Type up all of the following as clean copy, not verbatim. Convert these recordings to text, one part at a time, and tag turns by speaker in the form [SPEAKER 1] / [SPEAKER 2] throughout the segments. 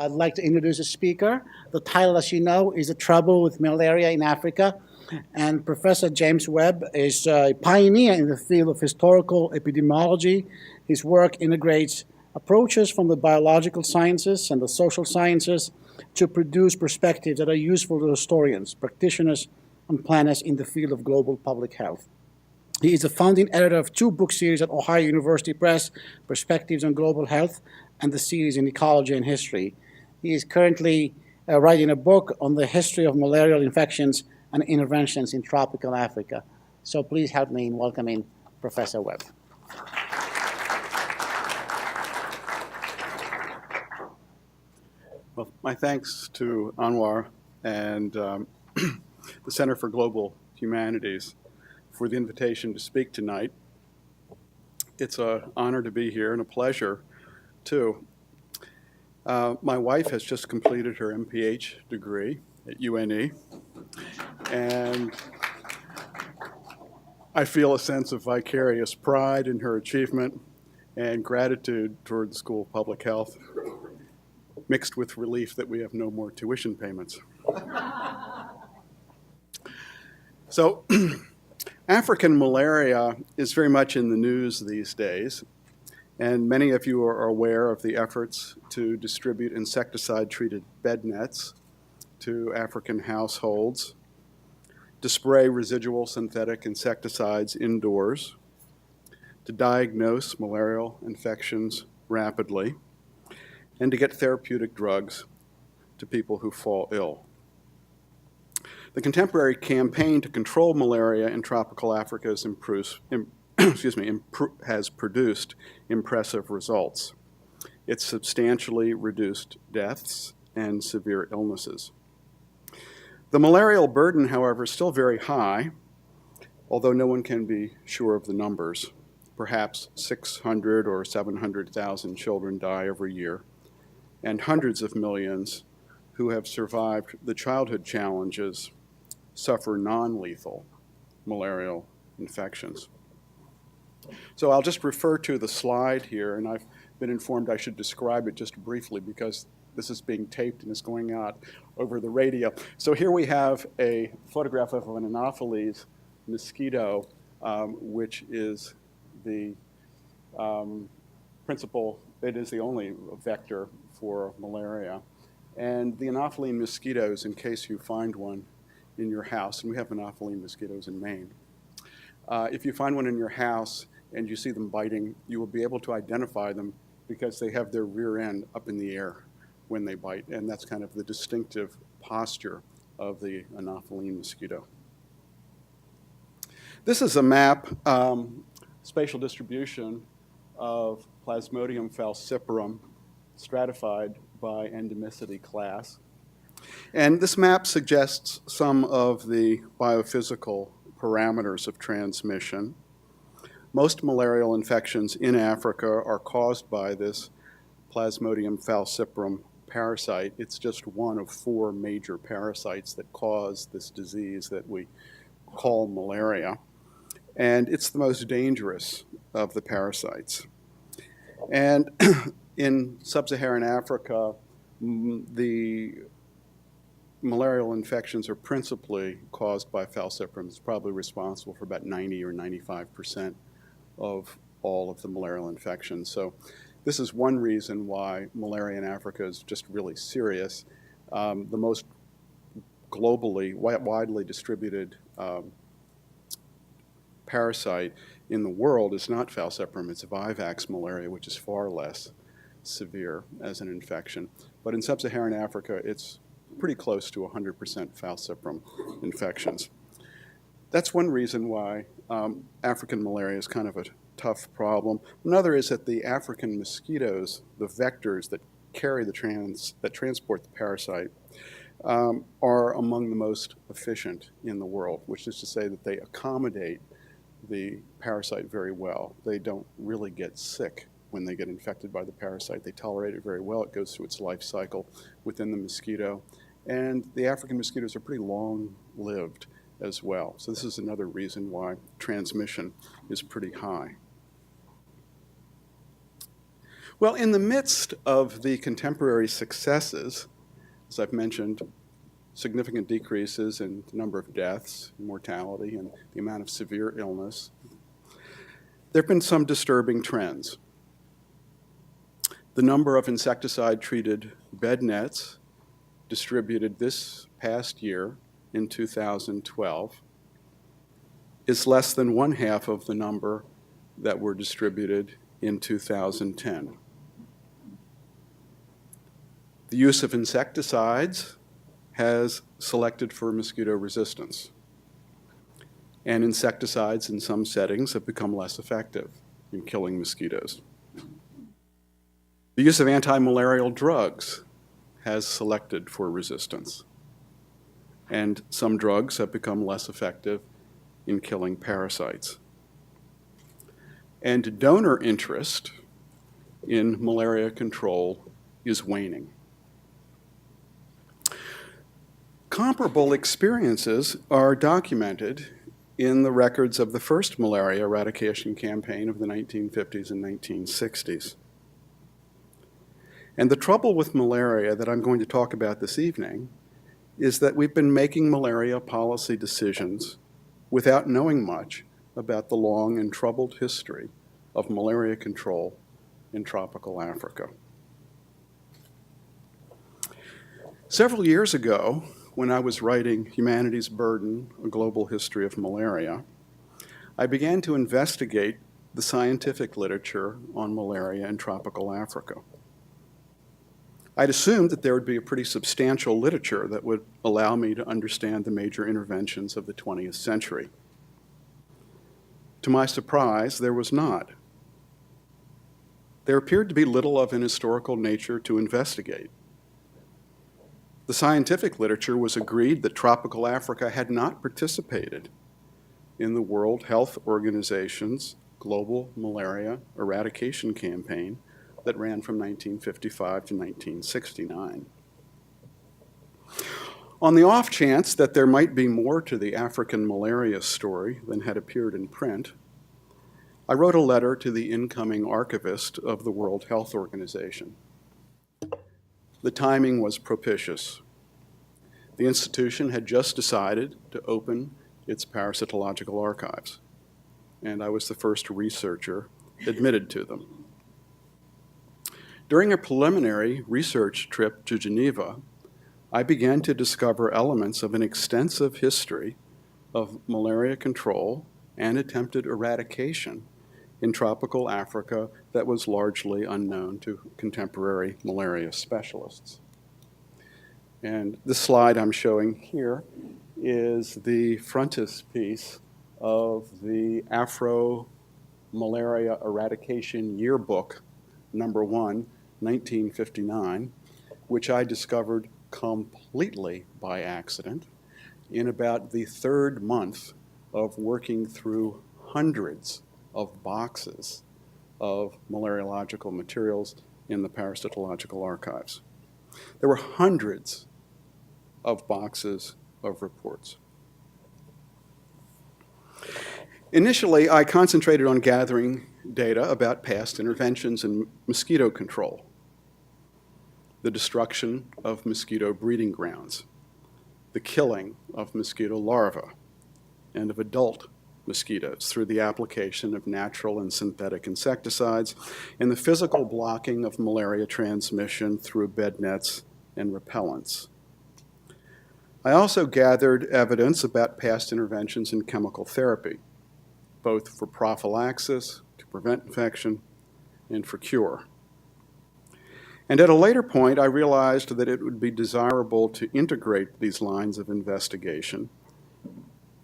[SPEAKER 1] I'd like to introduce a speaker. The title, as you know, is The Trouble with Malaria in Africa. And Professor James Webb is a pioneer in the field of historical epidemiology. His work integrates approaches from the biological sciences and the social sciences to produce perspectives that are useful to historians, practitioners, and planners in the field of global public health. He is the founding editor of two book series at Ohio University Press, Perspectives on Global Health, and the series in Ecology and History. He is currently writing a book on the history of malarial infections and interventions in tropical Africa. So please help me in welcoming Professor Webb.
[SPEAKER 2] Well, my thanks to Anwar and the Center for Global Humanities for the invitation to speak tonight. It's an honor to be here and a pleasure, too. My wife has just completed her MPH degree at UNE, and I feel a sense of vicarious pride in her achievement and gratitude toward the School of Public Health, mixed with relief that we have no more tuition payments. So, African malaria is very much in the news these days, and many of you are aware of the efforts to distribute insecticide-treated bed nets to African households, to spray residual synthetic insecticides indoors, to diagnose malarial infections rapidly, and to get therapeutic drugs to people who fall ill. The contemporary campaign to control malaria in tropical Africa has produced impressive results. It's substantially reduced deaths and severe illnesses. The malarial burden, however, is still very high, although no one can be sure of the numbers. Perhaps 600 or 700,000 children die every year, and hundreds of millions who have survived the childhood challenges suffer non-lethal malarial infections. So I'll just refer to the slide here, and I've been informed I should describe it just briefly because this is being taped and is going out over the radio. So here we have a photograph of an Anopheles mosquito, which is the it is the only vector for malaria. And the Anopheles mosquitoes, in case you find one in your house, and we have Anopheles mosquitoes in Maine. If you find one in your house and you see them biting, you will be able to identify them because they have their rear end up in the air when they bite, and that's kind of the distinctive posture of the Anopheles mosquito. This is a map, spatial distribution of Plasmodium falciparum stratified by endemicity class. And this map suggests some of the biophysical parameters of transmission. Most malarial infections in Africa are caused by this Plasmodium falciparum parasite. It's just one of four major parasites that cause this disease that we call malaria. And it's the most dangerous of the parasites. And in sub-Saharan Africa, the malarial infections are principally caused by falciparum. It's probably responsible for about 90 or 95% of all of the malarial infections. So this is one reason why malaria in Africa is just really serious. The most globally, widely distributed parasite in the world is not falciparum, it's vivax malaria, which is far less severe as an infection. But in sub-Saharan Africa, it's pretty close to 100% falciparum infections. That's one reason why African malaria is kind of a tough problem. Another is that the African mosquitoes, the vectors that carry that transport the parasite, are among the most efficient in the world, which is to say that they accommodate the parasite very well. They don't really get sick when they get infected by the parasite. They tolerate it very well. It goes through its life cycle within the mosquito. And the African mosquitoes are pretty long-lived as well. So this is another reason why transmission is pretty high. Well, in the midst of the contemporary successes, as I've mentioned, significant decreases in the number of deaths, mortality, and the amount of severe illness, there have been some disturbing trends. The number of insecticide-treated bed nets distributed this past year in 2012 is less than one half of the number that were distributed in 2010. The use of insecticides has selected for mosquito resistance, and insecticides in some settings have become less effective in killing mosquitoes. The use of anti-malarial drugs has selected for resistance, and some drugs have become less effective in killing parasites. And donor interest in malaria control is waning. Comparable experiences are documented in the records of the first malaria eradication campaign of the 1950s and 1960s. And the trouble with malaria that I'm going to talk about this evening is that we've been making malaria policy decisions without knowing much about the long and troubled history of malaria control in tropical Africa. Several years ago, when I was writing Humanity's Burden, A Global History of Malaria, I began to investigate the scientific literature on malaria in tropical Africa. I'd assumed that there would be a pretty substantial literature that would allow me to understand the major interventions of the 20th century. To my surprise, there was not. There appeared to be little of an historical nature to investigate. The scientific literature was agreed that tropical Africa had not participated in the World Health Organization's global malaria eradication campaign that ran from 1955 to 1969. On the off chance that there might be more to the African malaria story than had appeared in print, I wrote a letter to the incoming archivist of the World Health Organization. The timing was propitious. The institution had just decided to open its parasitological archives, and I was the first researcher admitted to them. During a preliminary research trip to Geneva, I began to discover elements of an extensive history of malaria control and attempted eradication in tropical Africa that was largely unknown to contemporary malaria specialists. And this slide I'm showing here is the frontispiece of the Afro-Malaria Eradication Yearbook, number 1, 1959, which I discovered completely by accident in about the third month of working through hundreds of boxes of malariological materials in the parasitological archives. There were hundreds of boxes of reports. Initially, I concentrated on gathering data about past interventions in mosquito control, the destruction of mosquito breeding grounds, the killing of mosquito larvae and of adult mosquitoes through the application of natural and synthetic insecticides, and the physical blocking of malaria transmission through bed nets and repellents. I also gathered evidence about past interventions in chemical therapy, both for prophylaxis, to prevent infection, and for cure. And at a later point, I realized that it would be desirable to integrate these lines of investigation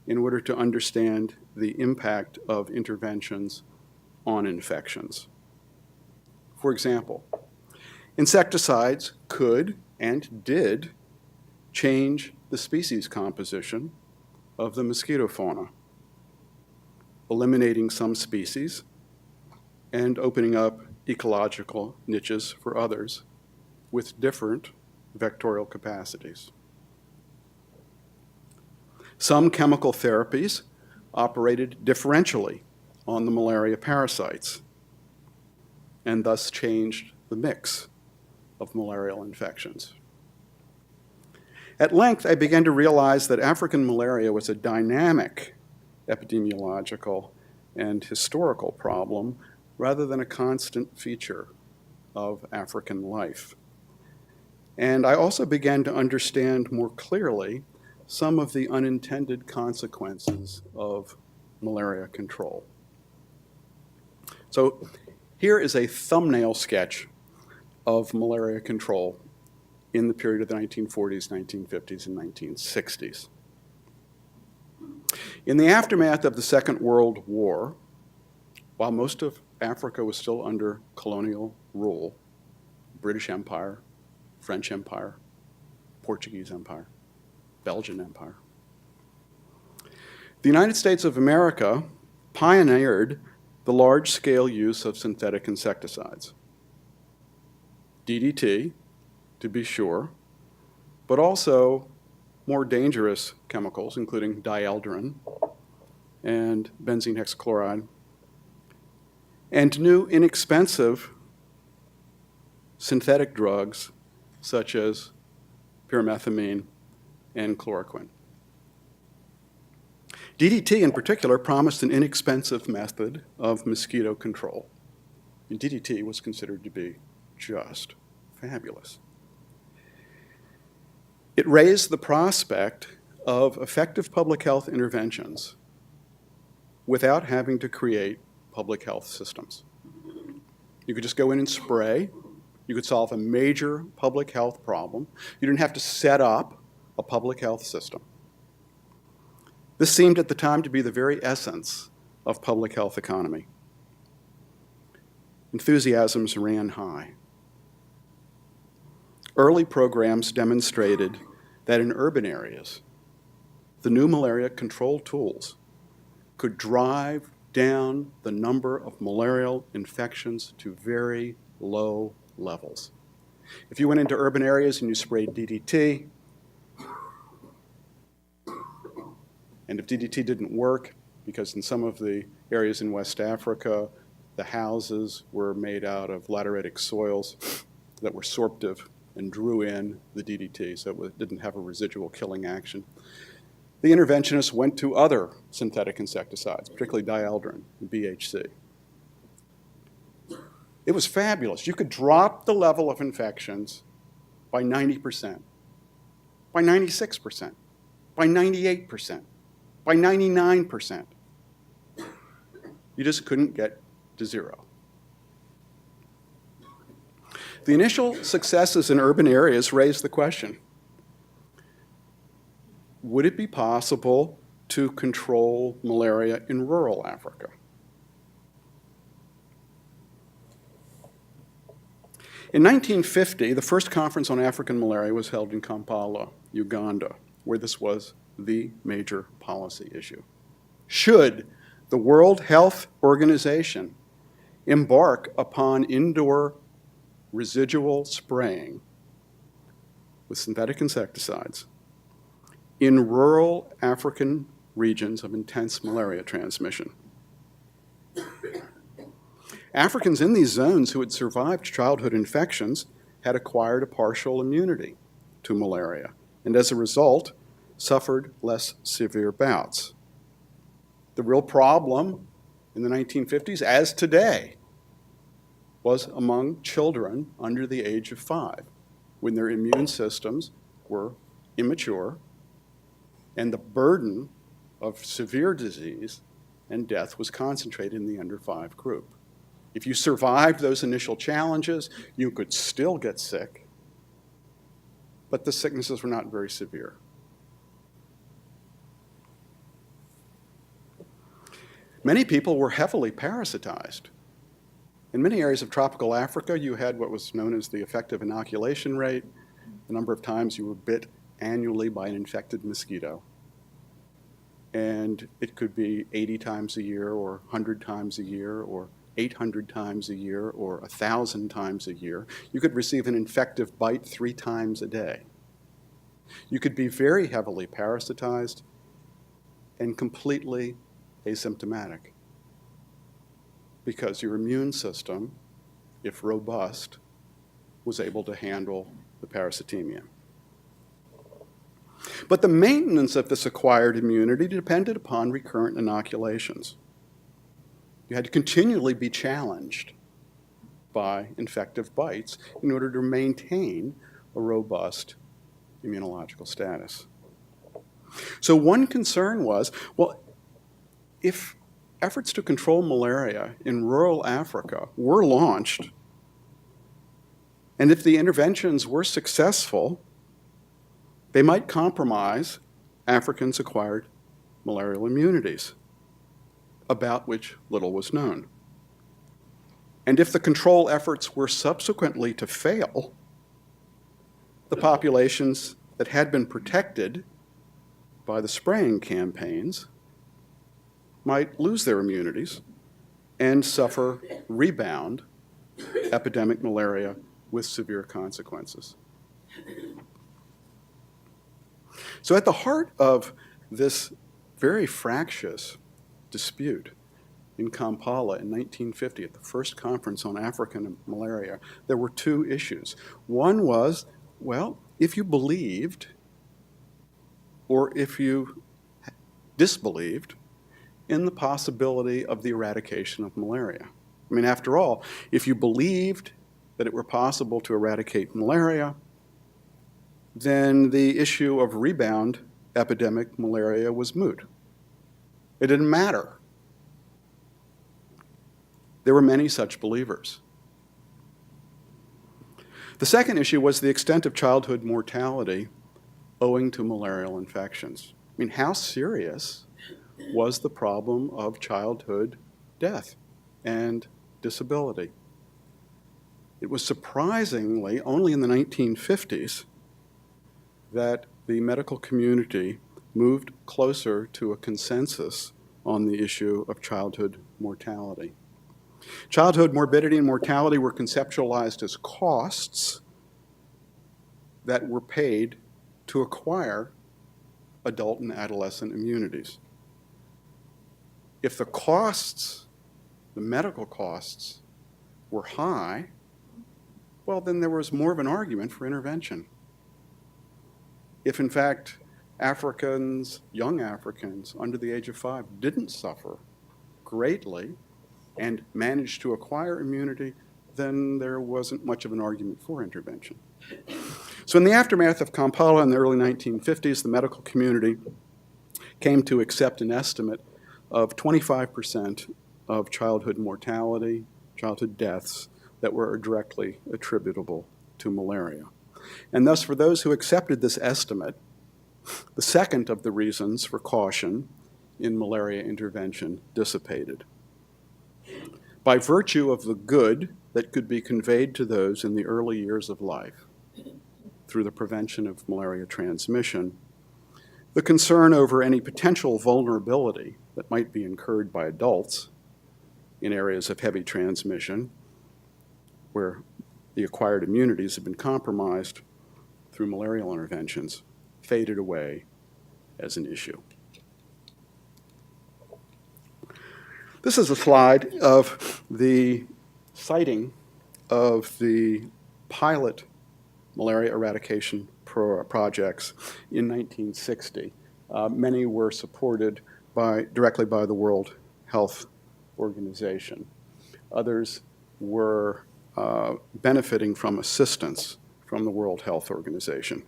[SPEAKER 2] in order to understand the impact of interventions on infections. For example, insecticides could and did change the species composition of the mosquito fauna, eliminating some species and opening up ecological niches for others with different vectorial capacities. Some chemical therapies operated differentially on the malaria parasites. and thus changed the mix of malarial infections. At length, I began to realize that African malaria was a dynamic epidemiological and historical problem rather than a constant feature of African life. And I also began to understand more clearly some of the unintended consequences of malaria control. So here is a thumbnail sketch of malaria control in the period of the 1940s, 1950s, and 1960s. In the aftermath of the Second World War, while most of Africa was still under colonial rule, British Empire, French Empire, Portuguese Empire, Belgian Empire, the United States of America pioneered the large-scale use of synthetic insecticides. DDT, to be sure, but also more dangerous chemicals, including dieldrin and benzene hexachloride, and new inexpensive synthetic drugs such as pyrimethamine and chloroquine. DDT in particular promised an inexpensive method of mosquito control, and DDT was considered to be just fabulous. It raised the prospect of effective public health interventions without having to create public health systems. You could just go in and spray. You could solve a major public health problem. You didn't have to set up a public health system. This seemed at the time to be the very essence of public health economy. Enthusiasms ran high. Early programs demonstrated that in urban areas, the new malaria control tools could drive down the number of malarial infections to very low levels. If you went into urban areas and you sprayed DDT, and if DDT didn't work, because in some of the areas in West Africa, the houses were made out of lateritic soils that were sorptive and drew in the DDT, so it didn't have a residual killing action. The interventionists went to other synthetic insecticides, particularly dieldrin and BHC. It was fabulous. You could drop the level of infections by 90%, by 96%, by 98%, by 99%. You just couldn't get to zero. The initial successes in urban areas raised the question, would it be possible to control malaria in rural Africa? In 1950, the first conference on African malaria was held in Kampala, Uganda, where this was the major policy issue. Should the World Health Organization embark upon indoor residual spraying with synthetic insecticides in rural African regions of intense malaria transmission? Africans in these zones who had survived childhood infections had acquired a partial immunity to malaria, and as a result, suffered less severe bouts. The real problem in the 1950s, as today, was among children under the age of 5, when their immune systems were immature and the burden of severe disease and death was concentrated in the under 5 group. If you survived those initial challenges, you could still get sick, but the sicknesses were not very severe. Many people were heavily parasitized. In many areas of tropical Africa, you had what was known as the effective inoculation rate, the number of times you were bit annually by an infected mosquito. And it could be 80 times a year, or 100 times a year, or 800 times a year, or 1,000 times a year. You could receive an infective bite 3 times a day. You could be very heavily parasitized and completely asymptomatic, because your immune system if robust, was able to handle the parasitemia. But the maintenance of this acquired immunity depended upon recurrent inoculations. You had to continually be challenged by infective bites in order to maintain a robust immunological status. So one concern was, well, if efforts to control malaria in rural Africa were launched, and if the interventions were successful, they might compromise Africans' acquired malarial immunities, about which little was known. And if the control efforts were subsequently to fail, the populations that had been protected by the spraying campaigns might lose their immunities and suffer rebound epidemic malaria with severe consequences. So at the heart of this very fractious dispute in Kampala in 1950, at the first conference on African malaria, there were two issues. One was, well, if you believed or if you disbelieved in the possibility of the eradication of malaria. I mean, after all, if you believed that it were possible to eradicate malaria, then the issue of rebound epidemic malaria was moot. It didn't matter. There were many such believers. The second issue was the extent of childhood mortality owing to malarial infections. I mean, how serious was the problem of childhood death and disability? It was surprisingly only in the 1950s that the medical community moved closer to a consensus on the issue of childhood mortality. Childhood morbidity and mortality were conceptualized as costs that were paid to acquire adult and adolescent immunities. If the costs, the medical costs, were high, well, then there was more of an argument for intervention. If, in fact, Africans, young Africans under the age of 5 didn't suffer greatly and managed to acquire immunity, then there wasn't much of an argument for intervention. So in the aftermath of Kampala in the early 1950s, the medical community came to accept an estimate of 25% of childhood mortality, childhood deaths that were directly attributable to malaria. And thus, for those who accepted this estimate, the second of the reasons for caution in malaria intervention dissipated. By virtue of the good that could be conveyed to those in the early years of life through the prevention of malaria transmission, the concern over any potential vulnerability that might be incurred by adults in areas of heavy transmission where the acquired immunities have been compromised through malarial interventions faded away as an issue. This is a slide of the siting of the pilot malaria eradication projects in 1960. Many were supported directly by the World Health Organization. Others were benefiting from assistance from the World Health Organization.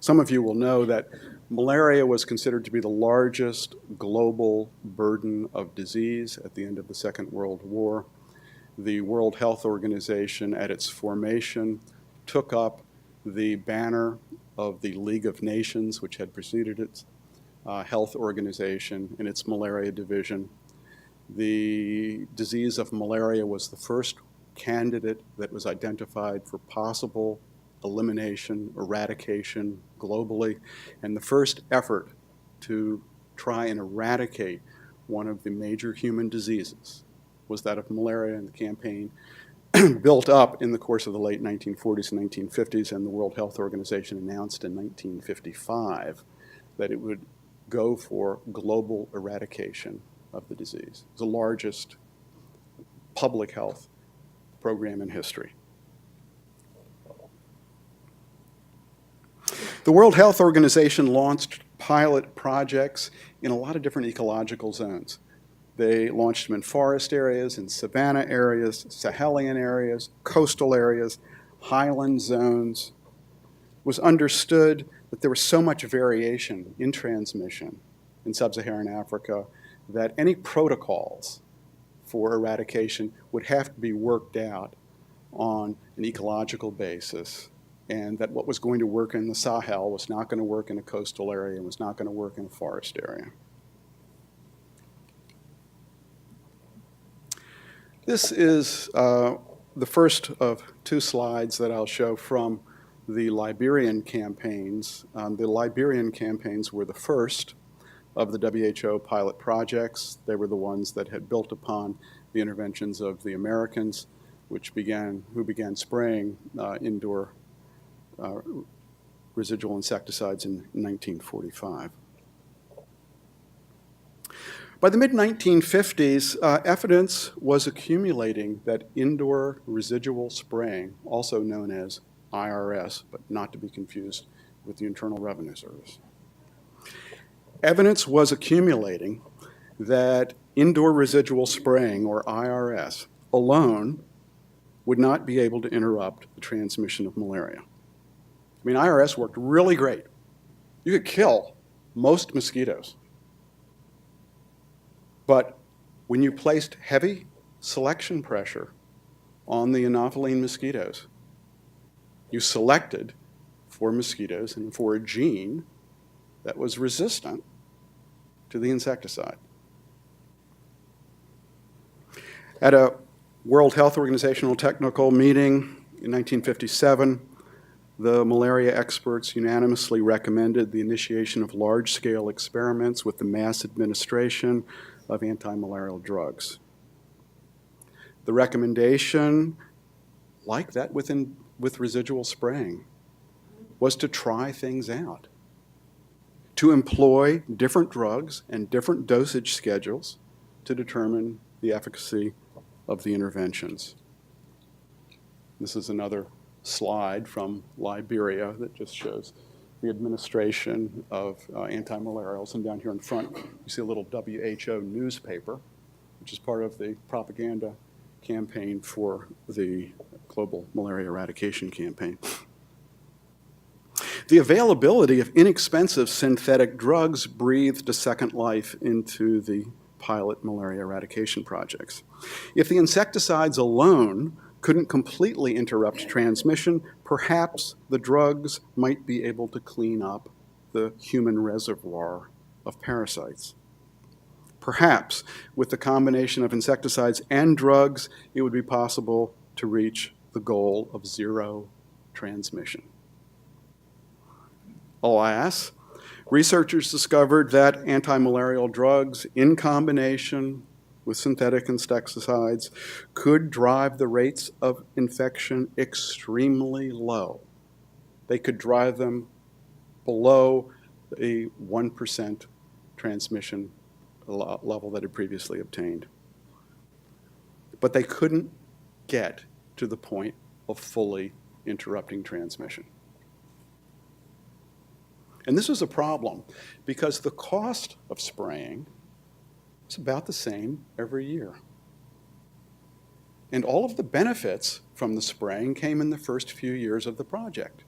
[SPEAKER 2] Some of you will know that malaria was considered to be the largest global burden of disease at the end of the Second World War. The World Health Organization, at its formation, took up the banner of the League of Nations, which had preceded its health organization in its malaria division. The disease of malaria was the first candidate that was identified for possible elimination, eradication globally, and the first effort to try and eradicate one of the major human diseases was that of malaria, and the campaign built up in the course of the late 1940s and 1950s, and the World Health Organization announced in 1955 that it would go for global eradication of the disease. It was the largest public health program in history. The World Health Organization launched pilot projects in a lot of different ecological zones. They launched them in forest areas, in savanna areas, Sahelian areas, coastal areas, highland zones. It was understood that there was so much variation in transmission in sub-Saharan Africa that any protocols for eradication would have to be worked out on an ecological basis, and that what was going to work in the Sahel was not going to work in a coastal area and was not going to work in a forest area. This is the first of two slides that I'll show from the Liberian campaigns. The Liberian campaigns were the first of the WHO pilot projects. They were the ones that had built upon the interventions of the Americans, who began spraying indoor residual insecticides in 1945. By the mid-1950s, evidence was accumulating that indoor residual spraying, also known as IRS, but not to be confused with the Internal Revenue Service. Evidence was accumulating that indoor residual spraying, or IRS, alone would not be able to interrupt the transmission of malaria. I mean, IRS worked really great. You could kill most mosquitoes. But when you placed heavy selection pressure on the Anopheline mosquitoes, you selected for mosquitoes and for a gene that was resistant to the insecticide. At a World Health Organization technical meeting in 1957, the malaria experts unanimously recommended the initiation of large-scale experiments with the mass administration of anti-malarial drugs. The recommendation, like that with residual spraying, was to try things out, to employ different drugs and different dosage schedules to determine the efficacy of the interventions. This is another slide from Liberia that just shows the administration of anti-malarials. And down here in front, you see a little WHO newspaper, which is part of the propaganda campaign for the global malaria eradication campaign. The availability of inexpensive synthetic drugs breathed a second life into the pilot malaria eradication projects. If the insecticides alone couldn't completely interrupt transmission, perhaps the drugs might be able to clean up the human reservoir of parasites. Perhaps, with the combination of insecticides and drugs, it would be possible to reach the goal of zero transmission. Alas, researchers discovered that anti-malarial drugs, in combination with synthetic insecticides, could drive the rates of infection extremely low. They could drive them below a 1% transmission level that had previously obtained. But they couldn't get to the point of fully interrupting transmission. And this was a problem because the cost of spraying is about the same every year. And all of the benefits from the spraying came in the first few years of the project.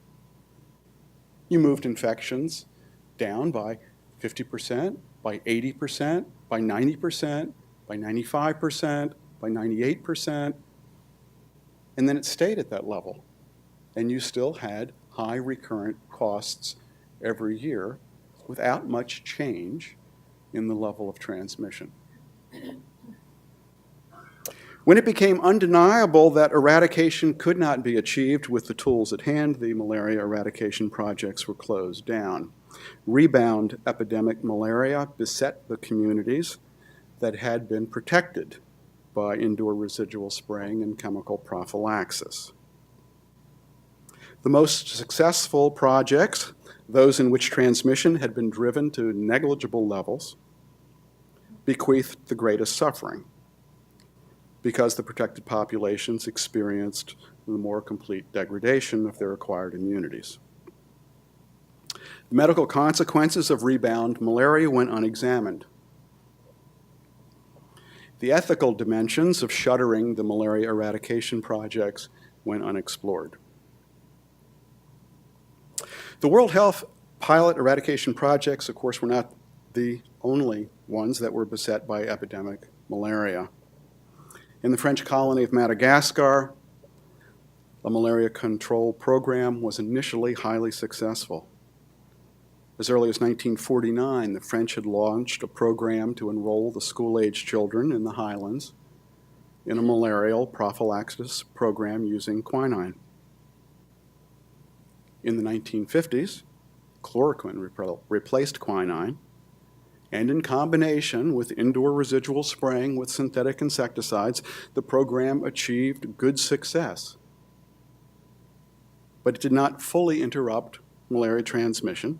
[SPEAKER 2] You moved infections down by 50%, by 80%, by 90%, by 95%, by 98%, and then it stayed at that level. And you still had high recurrent costs every year without much change in the level of transmission. When it became undeniable that eradication could not be achieved with the tools at hand, the malaria eradication projects were closed down. Rebound epidemic malaria beset the communities that had been protected by indoor residual spraying and chemical prophylaxis. The most successful projects, those in which transmission had been driven to negligible levels, bequeathed the greatest suffering. because the protected populations experienced the more complete degradation of their acquired immunities. The medical consequences of rebound malaria went unexamined. The ethical dimensions of shuttering the malaria eradication projects went unexplored. The World Health pilot eradication projects, of course, were not the only ones that were beset by epidemic malaria. In the French colony of Madagascar, a malaria control program was initially highly successful. As early as 1949, the French had launched a program to enroll the school-age children in the highlands in a malarial prophylaxis program using quinine. In the 1950s, chloroquine replaced quinine, and in combination with indoor residual spraying with synthetic insecticides, the program achieved good success. But it did not fully interrupt malaria transmission.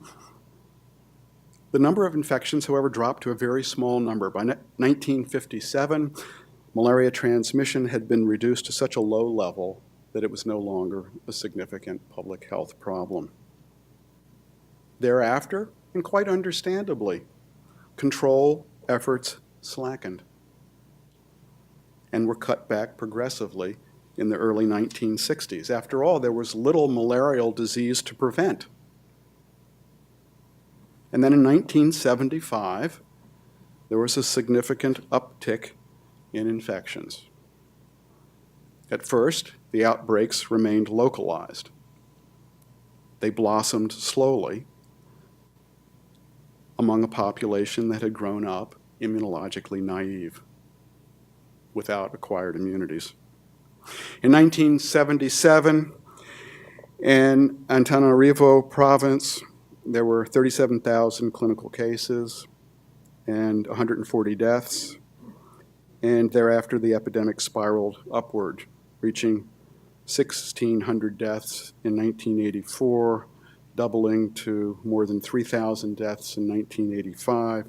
[SPEAKER 2] The number of infections, however, dropped to a very small number. By 1957, malaria transmission had been reduced to such a low level that it was no longer a significant public health problem. Thereafter, and quite understandably, control efforts slackened and were cut back progressively in the early 1960s. After all, there was little malarial disease to prevent. And then in 1975, there was a significant uptick in infections. At first, the outbreaks remained localized. They blossomed slowly among a population that had grown up immunologically naive, without acquired immunities. In 1977, in Antananarivo province, there were 37,000 clinical cases and 140 deaths, and thereafter the epidemic spiraled upward, reaching 1,600 deaths in 1984, doubling to more than 3,000 deaths in 1985,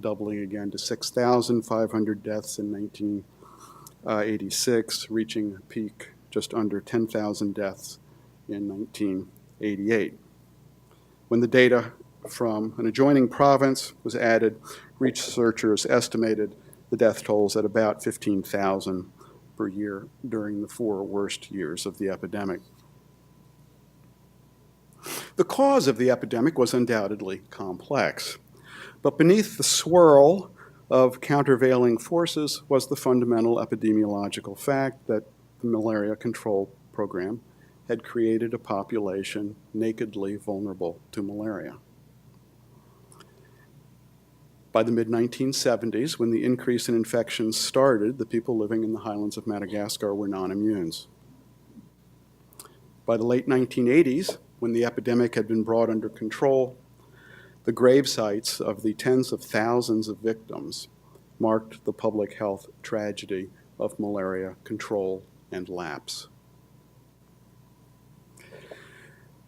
[SPEAKER 2] doubling again to 6,500 deaths in 1986, reaching a peak just under 10,000 deaths in 1988. When the data from an adjoining province was added, researchers estimated the death tolls at about 15,000 per year during the 4 worst years of the epidemic. The cause of the epidemic was undoubtedly complex, but beneath the swirl of countervailing forces was the fundamental epidemiological fact that the malaria control program had created a population nakedly vulnerable to malaria. By the mid-1970s, when the increase in infections started, the people living in the highlands of Madagascar were non-immunes. By the late 1980s, when the epidemic had been brought under control, the grave sites of the tens of thousands of victims marked the public health tragedy of malaria control and lapse.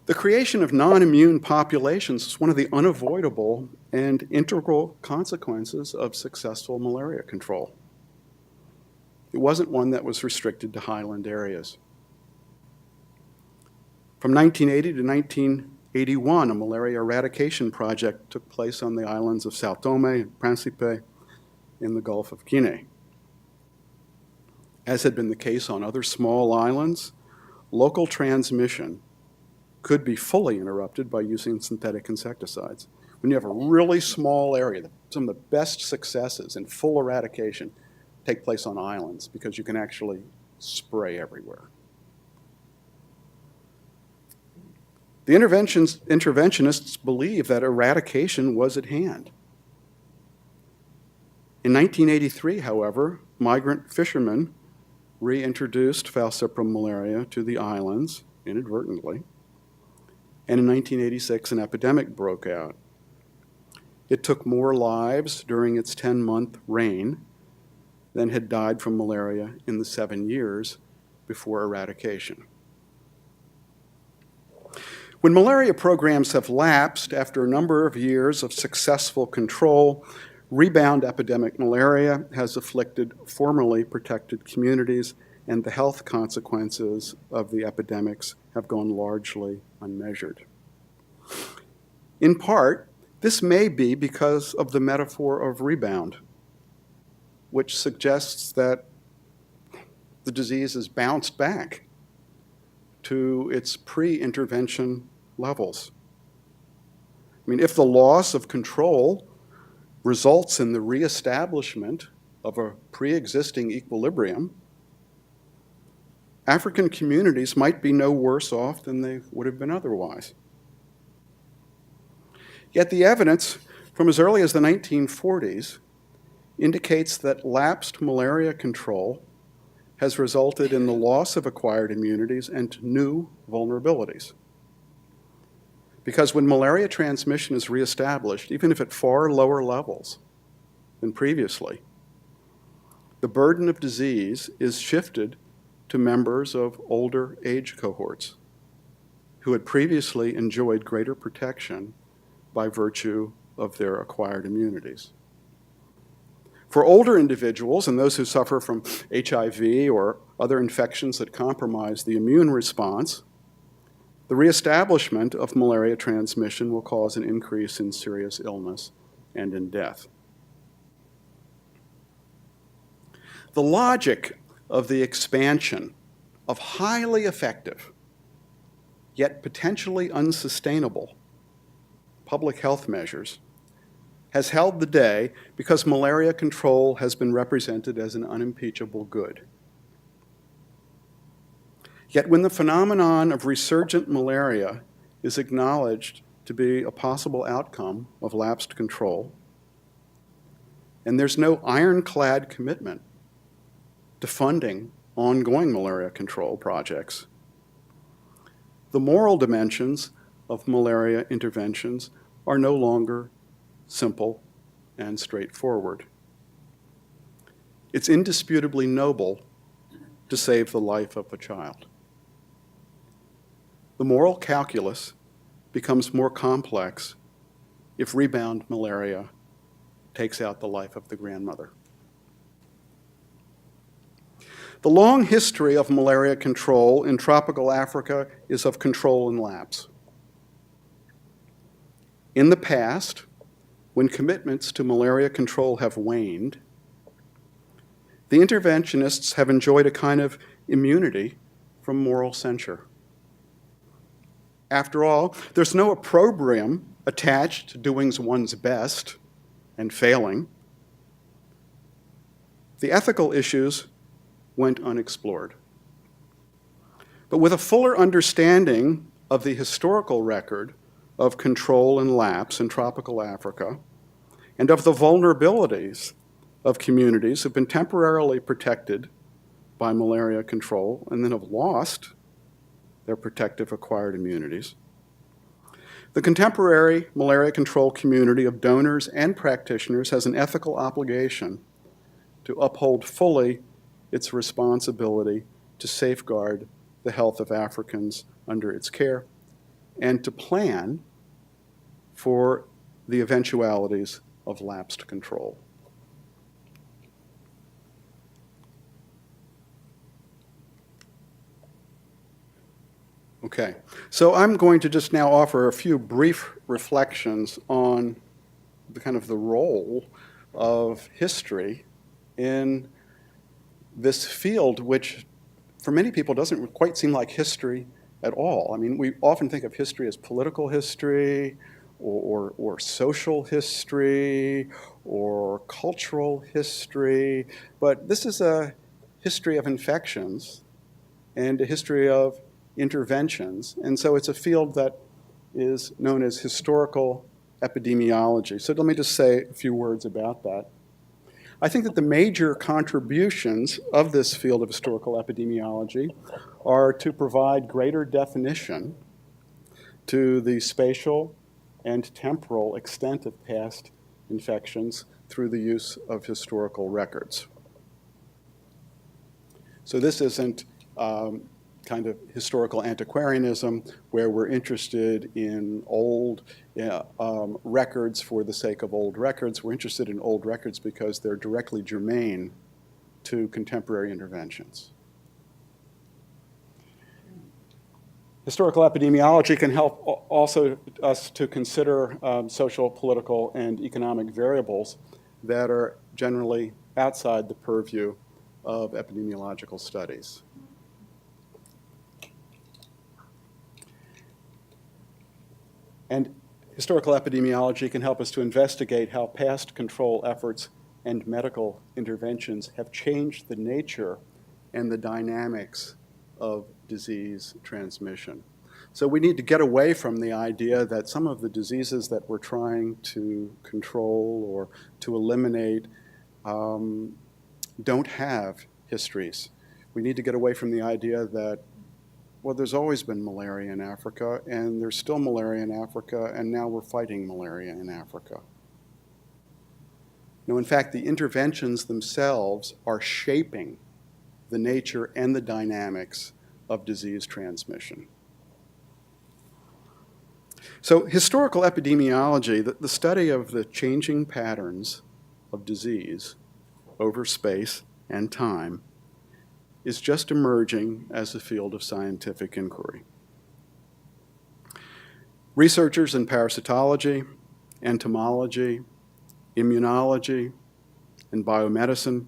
[SPEAKER 2] The creation of non-immune populations is one of the unavoidable and integral consequences of successful malaria control. It wasn't one that was restricted to highland areas. From 1980 to 1981, a malaria eradication project took place on the islands of Sao Tome and Principe in the Gulf of Guinea. As had been the case on other small islands, local transmission could be fully interrupted by using synthetic insecticides. When you have a really small area, some of the best successes in full eradication take place on islands because you can actually spray everywhere. The interventionists believed that eradication was at hand. In 1983, however, migrant fishermen reintroduced falciparum malaria to the islands inadvertently, and in 1986, an epidemic broke out. It took more lives during its 10-month reign than had died from malaria in the 7 years before eradication. When malaria programs have lapsed after a number of years of successful control, rebound epidemic malaria has afflicted formerly protected communities, and the health consequences of the epidemics have gone largely unmeasured. In part, this may be because of the metaphor of rebound, which suggests that the disease has bounced back to its pre-intervention levels. I mean, if the loss of control results in the reestablishment of a pre-existing equilibrium, African communities might be no worse off than they would have been otherwise. Yet the evidence from as early as the 1940s indicates that lapsed malaria control has resulted in the loss of acquired immunities and new vulnerabilities. Because when malaria transmission is reestablished, even if at far lower levels than previously, the burden of disease is shifted to members of older age cohorts who had previously enjoyed greater protection by virtue of their acquired immunities. For older individuals and those who suffer from HIV or other infections that compromise the immune response, the reestablishment of malaria transmission will cause an increase in serious illness and in death. The logic of the expansion of highly effective, yet potentially unsustainable, public health measures has held the day because malaria control has been represented as an unimpeachable good. Yet when the phenomenon of resurgent malaria is acknowledged to be a possible outcome of lapsed control, and there's no ironclad commitment to funding ongoing malaria control projects, the moral dimensions of malaria interventions are no longer simple and straightforward. It's indisputably noble to save the life of a child. The moral calculus becomes more complex if rebound malaria takes out the life of the grandmother. The long history of malaria control in tropical Africa is of control and lapse. In the past, when commitments to malaria control have waned, the interventionists have enjoyed a kind of immunity from moral censure. After all, there's no opprobrium attached to doing one's best and failing. The ethical issues went unexplored. But with a fuller understanding of the historical record of control and lapse in tropical Africa, and of the vulnerabilities of communities who have been temporarily protected by malaria control and then have lost their protective acquired immunities, the contemporary malaria control community of donors and practitioners has an ethical obligation to uphold fully its responsibility to safeguard the health of Africans under its care and to plan for the eventualities of lapsed control. Okay, so I'm going to just now offer a few brief reflections on the role of history in this field, which for many people doesn't quite seem like history at all. I mean, we often think of history as political history or social history or cultural history, but this is a history of infections and a history of interventions, and so it's a field that is known as historical epidemiology. So let me just say a few words about that. I think that the major contributions of this field of historical epidemiology are to provide greater definition to the spatial and temporal extent of past infections through the use of historical records. So this isn't kind of historical antiquarianism, where we're interested in old records for the sake of old records. We're interested in old records because they're directly germane to contemporary interventions. Historical epidemiology can help also us to consider social, political, and economic variables that are generally outside the purview of epidemiological studies. And historical epidemiology can help us to investigate how past control efforts and medical interventions have changed the nature and the dynamics of disease transmission. So we need to get away from the idea that some of the diseases that we're trying to control or to eliminate don't have histories. We need to get away from the idea that, well, there's always been malaria in Africa, and there's still malaria in Africa, and now we're fighting malaria in Africa. No, in fact, the interventions themselves are shaping the nature and the dynamics of disease transmission. So historical epidemiology, the study of the changing patterns of disease over space and time, is just emerging as a field of scientific inquiry. Researchers in parasitology, entomology, immunology, and biomedicine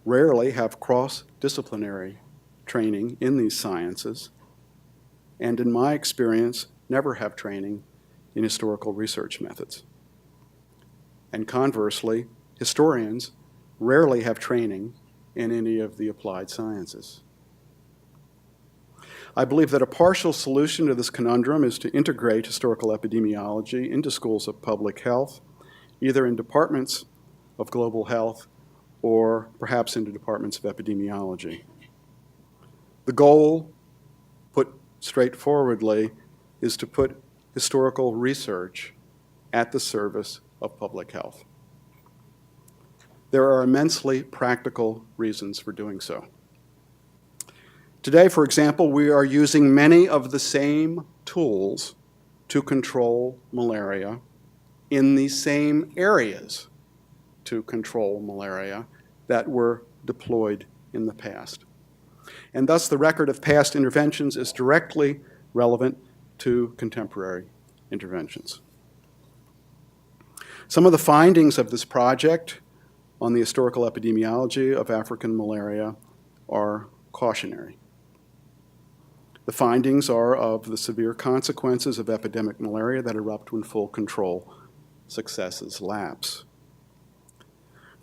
[SPEAKER 2] rarely have cross-disciplinary training in these sciences, and in my experience, never have training in historical research methods. And conversely, historians rarely have training in any of the applied sciences. I believe that a partial solution to this conundrum is to integrate historical epidemiology into schools of public health, either in departments of global health or perhaps into departments of epidemiology. The goal, put straightforwardly, is to put historical research at the service of public health. There are immensely practical reasons for doing so. Today, for example, we are using many of the same tools to control malaria in the same areas to control malaria that were deployed in the past. And thus, the record of past interventions is directly relevant to contemporary interventions. Some of the findings of this project on the historical epidemiology of African malaria are cautionary. The findings are of the severe consequences of epidemic malaria that erupt when full control successes lapse.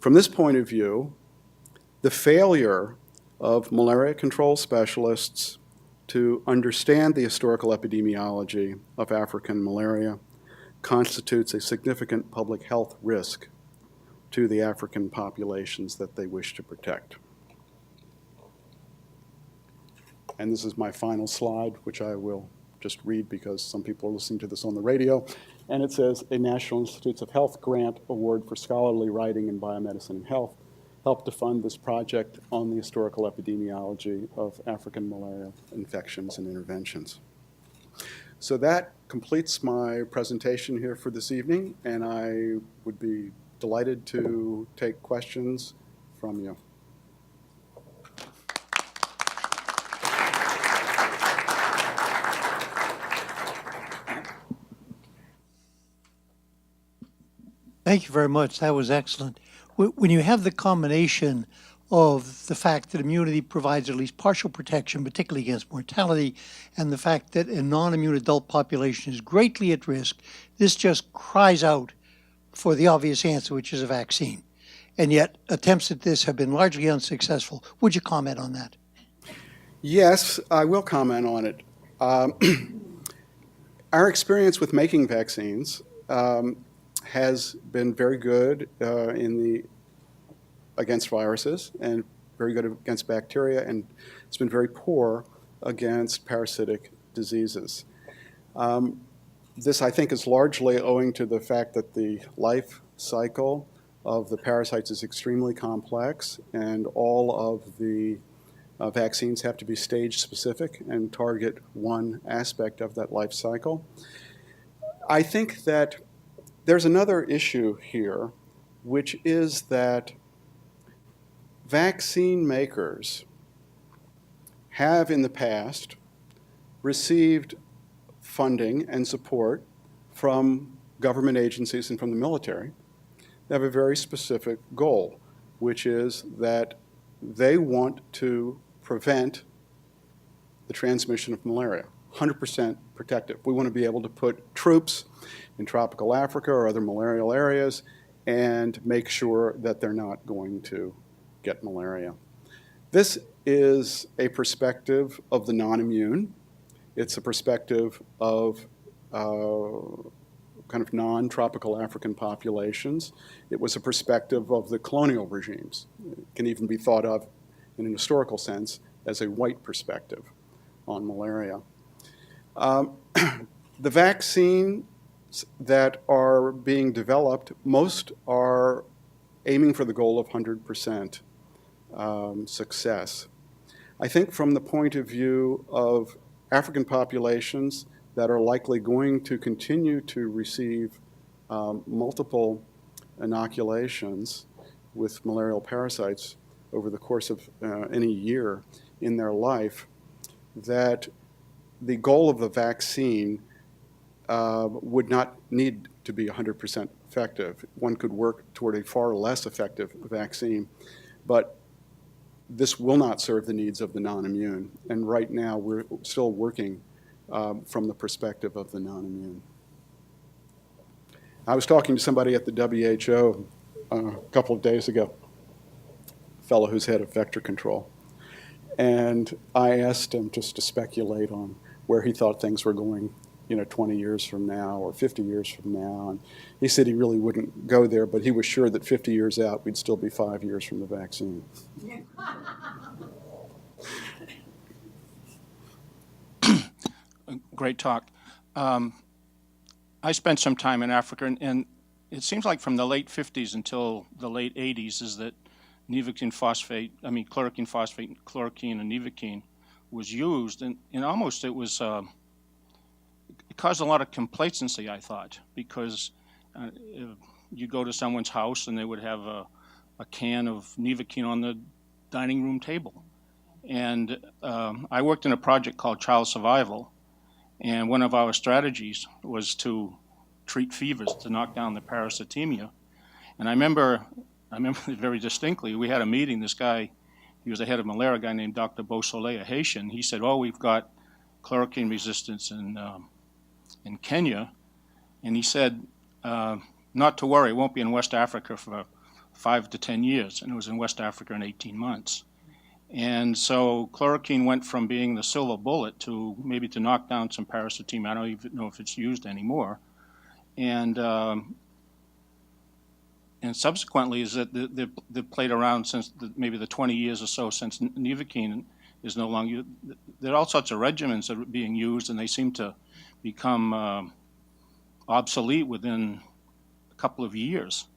[SPEAKER 2] From this point of view, the failure of malaria control specialists to understand the historical epidemiology of African malaria constitutes a significant public health risk to the African populations that they wish to protect. And this is my final slide, which I will just read because some people are listening to this on the radio. And it says, a National Institutes of Health grant award for scholarly writing in biomedicine and health helped to fund this project on the historical epidemiology of African malaria infections and interventions. So that completes my presentation here for this evening, and I would be delighted to take questions from you.
[SPEAKER 3] Thank you very much. That was excellent. When you have the combination of the fact that immunity provides at least partial protection, particularly against mortality, and the fact that a non-immune adult population is greatly at risk, this just cries out for the obvious answer, which is a vaccine. And yet attempts at this have been largely unsuccessful. Would you comment on that?
[SPEAKER 2] Yes, I will comment on it. Our experience with making vaccines has been very good against viruses and very good against bacteria, and it's been very poor against parasitic diseases. This, I think, is largely owing to the fact that the life cycle of the parasites is extremely complex, and all of the Vaccines have to be stage specific and target one aspect of that life cycle. I think that there's another issue here, which is that vaccine makers have in the past received funding and support from government agencies and from the military. They have a very specific goal, which is that they want to prevent the transmission of malaria, 100% protective. We want to be able to put troops in tropical Africa or other malarial areas and make sure that they're not going to get malaria. This is a perspective of the non-immune. It's a perspective of kind of non-tropical African populations. It was a perspective of the colonial regimes. It can even be thought of in an historical sense as a white perspective on malaria. The vaccines that are being developed, most are aiming for the goal of 100% success. I think from the point of view of African populations that are likely going to continue to receive multiple inoculations with malarial parasites over the course of any year in their life, that the goal of the vaccine would not need to be 100% effective. One could work toward a far less effective vaccine, but this will not serve the needs of the non-immune. And right now, we're still working from the perspective of the non-immune. I was talking to somebody at the WHO a couple of days ago, a fellow who's head of vector control. And I asked him just to speculate on where he thought things were going, 20 years from now or 50 years from now. And he said he really wouldn't go there, but he was sure that 50 years out, we'd still be 5 years from the vaccine.
[SPEAKER 4] Great talk. I spent some time in Africa, and it seems like from the late 50s until the late 80s is that chloroquine phosphate, and nevaquine was used, and almost it was, it caused a lot of complacency, I thought, because you go to someone's house and they would have a can of nevaquine on the dining room table. And I worked in a project called Child Survival, and one of our strategies was to treat fevers, to knock down the parasitemia. And I remember it very distinctly. We had a meeting. This guy, he was the head of malaria, a guy named Dr. Beausoleil, a Haitian. He said, we've got chloroquine resistance in Kenya. And he said, not to worry, it won't be in West Africa for 5 to 10 years. And it was in West Africa in 18 months. And so chloroquine went from being the silver bullet to maybe to knock down some parasitemia. I don't even know if it's used anymore. And subsequently is that they've played around since maybe the 20 years or so since nevaquine is no longer used. There are all sorts of regimens that are being used, and they seem to become obsolete within a couple of years.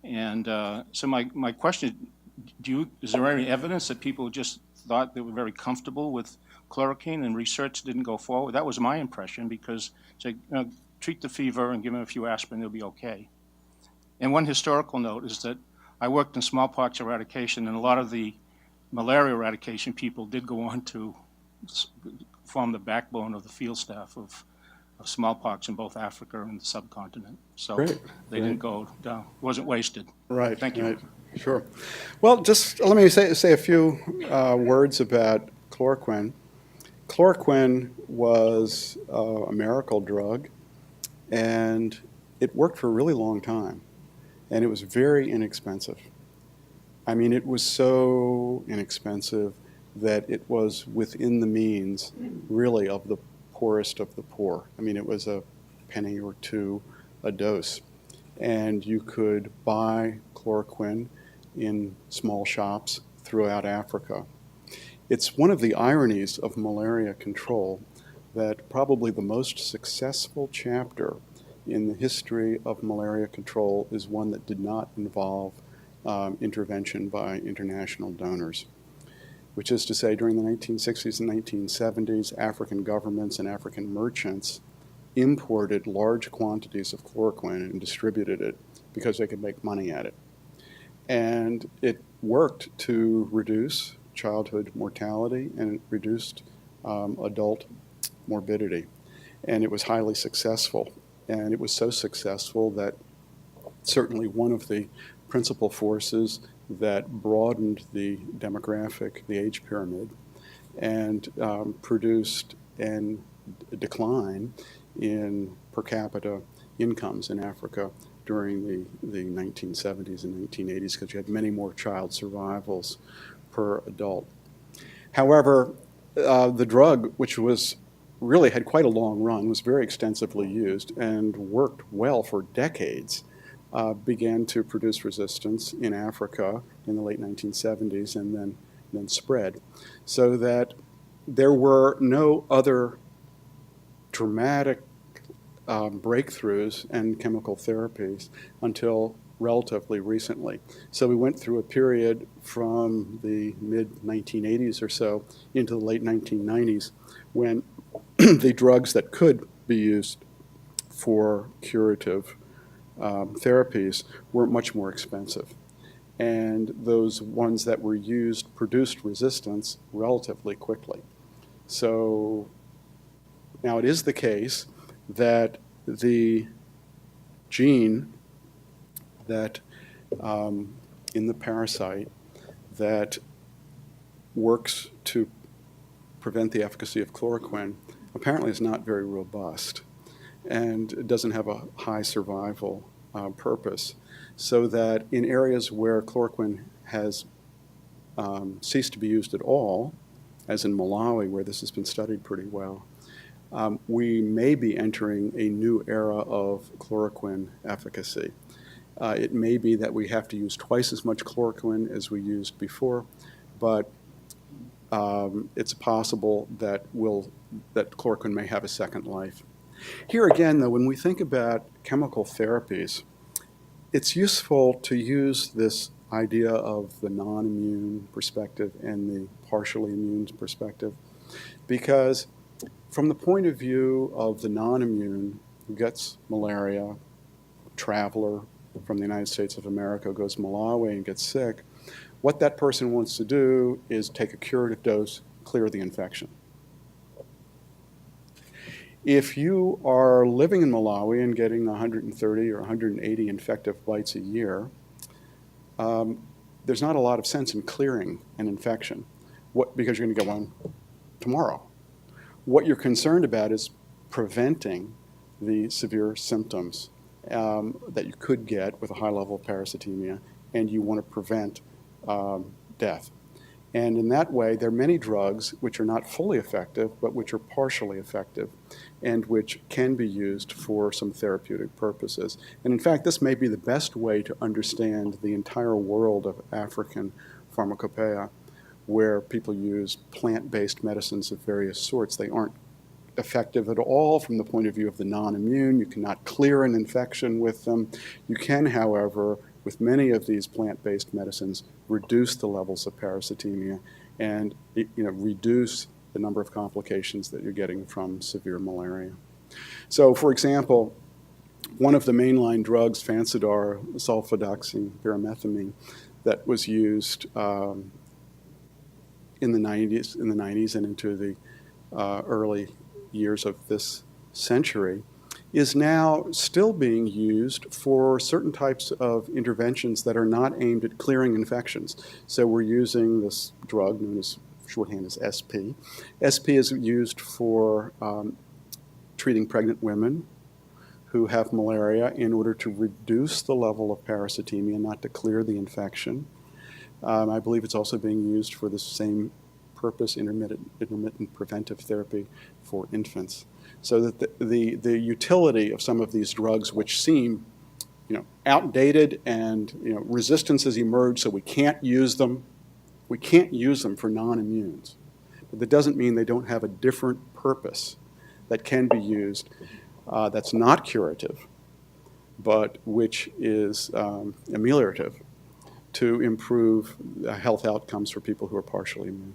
[SPEAKER 4] And so my question, is there any evidence that people just thought they were very comfortable with chloroquine and research didn't go forward? That was my impression, because treat the fever and give them a few aspirin, they'll be okay. And one historical note is that I worked in smallpox eradication, and a lot of the malaria eradication people did go on to form the backbone of the field staff of smallpox in both Africa and the subcontinent. So
[SPEAKER 2] Great.
[SPEAKER 4] They didn't go down, wasn't wasted.
[SPEAKER 2] Right.
[SPEAKER 4] Thank you.
[SPEAKER 2] Right. Sure. Well, just let me say a few words about chloroquine. Chloroquine was a miracle drug, and it worked for a really long time, and it was very inexpensive. I mean, it was so inexpensive that it was within the means, really, of the poorest of the poor. I mean, it was a penny or two a dose, and you could buy chloroquine in small shops throughout Africa. It's one of the ironies of malaria control that probably the most successful chapter in the history of malaria control is one that did not involve intervention by international donors. which is to say during the 1960s and 1970s, African governments and African merchants imported large quantities of chloroquine and distributed it because they could make money at it. And it worked to reduce childhood mortality, and it reduced adult morbidity. And it was highly successful. And it was so successful that certainly one of the principal forces that broadened the demographic, the age pyramid, and produced a decline in per capita incomes in Africa during the 1970s and 1980s, because you had many more child survivals per adult. However, the drug, which was really had quite a long run, was very extensively used and worked well for decades, began to produce resistance in Africa in the late 1970s and then spread, so that there were no other dramatic breakthroughs in chemical therapies until relatively recently. So we went through a period from the mid-1980s or so into the late 1990s when the drugs that could be used for curative therapies were much more expensive. And those ones that were used produced resistance relatively quickly. So now it is the case that the gene that in the parasite that works to prevent the efficacy of chloroquine apparently is not very robust, and it doesn't have a high survival purpose, so that in areas where chloroquine has ceased to be used at all, as in Malawi, where this has been studied pretty well, we may be entering a new era of chloroquine efficacy. It may be that we have to use twice as much chloroquine as we used before, but it's possible that chloroquine may have a second life. Here again, though, when we think about chemical therapies, it's useful to use this idea of the non-immune perspective and the partially immune perspective, because from the point of view of the non-immune who gets malaria, traveler from the United States of America goes to Malawi and gets sick, what that person wants to do is take a curative dose, clear the infection. If you are living in Malawi and getting 130 or 180 infective bites a year, there's not a lot of sense in clearing an infection because you're going to get one tomorrow. What you're concerned about is preventing the severe symptoms that you could get with a high level of parasitemia, and you want to prevent death. And in that way, there are many drugs which are not fully effective, but which are partially effective, and which can be used for some therapeutic purposes. And in fact, this may be the best way to understand the entire world of African pharmacopoeia, where people use plant-based medicines of various sorts. They aren't effective at all from the point of view of the non-immune. You cannot clear an infection with them. You can, however, with many of these plant-based medicines, reduce the levels of parasitemia and reduce the number of complications that you're getting from severe malaria. So, for example, one of the mainline drugs, Fansidar, sulfadoxine, pyrimethamine, that was used in the 90s and into the early years of this century, is now still being used for certain types of interventions that are not aimed at clearing infections. So we're using this drug known as, shorthand as SP. SP is used for treating pregnant women who have malaria in order to reduce the level of parasitemia, not to clear the infection. I believe it's also being used for the same purpose, intermittent preventive therapy for infants. So that the utility of some of these drugs, which seem outdated and resistance has emerged, so we can't use them. We can't use them for non-immunes. But that doesn't mean they don't have a different purpose that can be used that's not curative, but which is ameliorative to improve health outcomes for people who are partially immune.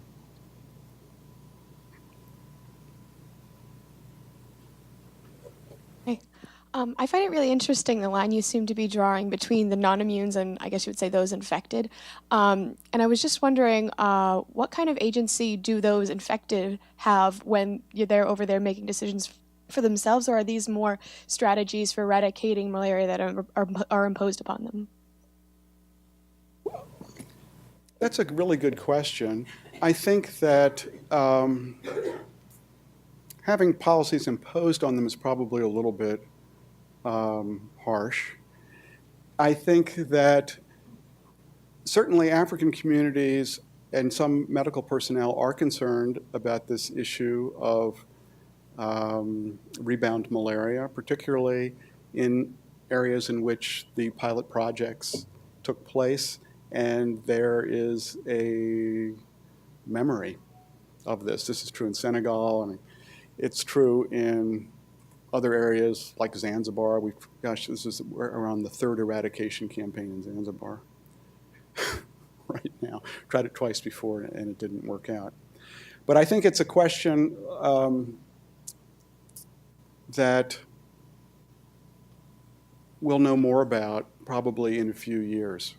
[SPEAKER 5] I find it really interesting the line you seem to be drawing between the non-immunes and I guess you would say those infected. And I was just wondering, what kind of agency do those infected have when they're over there making decisions for themselves, or are these more strategies for eradicating malaria that are imposed upon them?
[SPEAKER 2] That's a really good question. I think that having policies imposed on them is probably a little bit harsh. I think that certainly African communities and some medical personnel are concerned about this issue of rebound malaria, particularly in areas in which the pilot projects took place, and there is a memory of this. This is true in Senegal, and it's true in other areas like Zanzibar. We're on the third eradication campaign in Zanzibar right now. Tried it twice before, and it didn't work out. But I think it's a question that we'll know more about probably in a few years,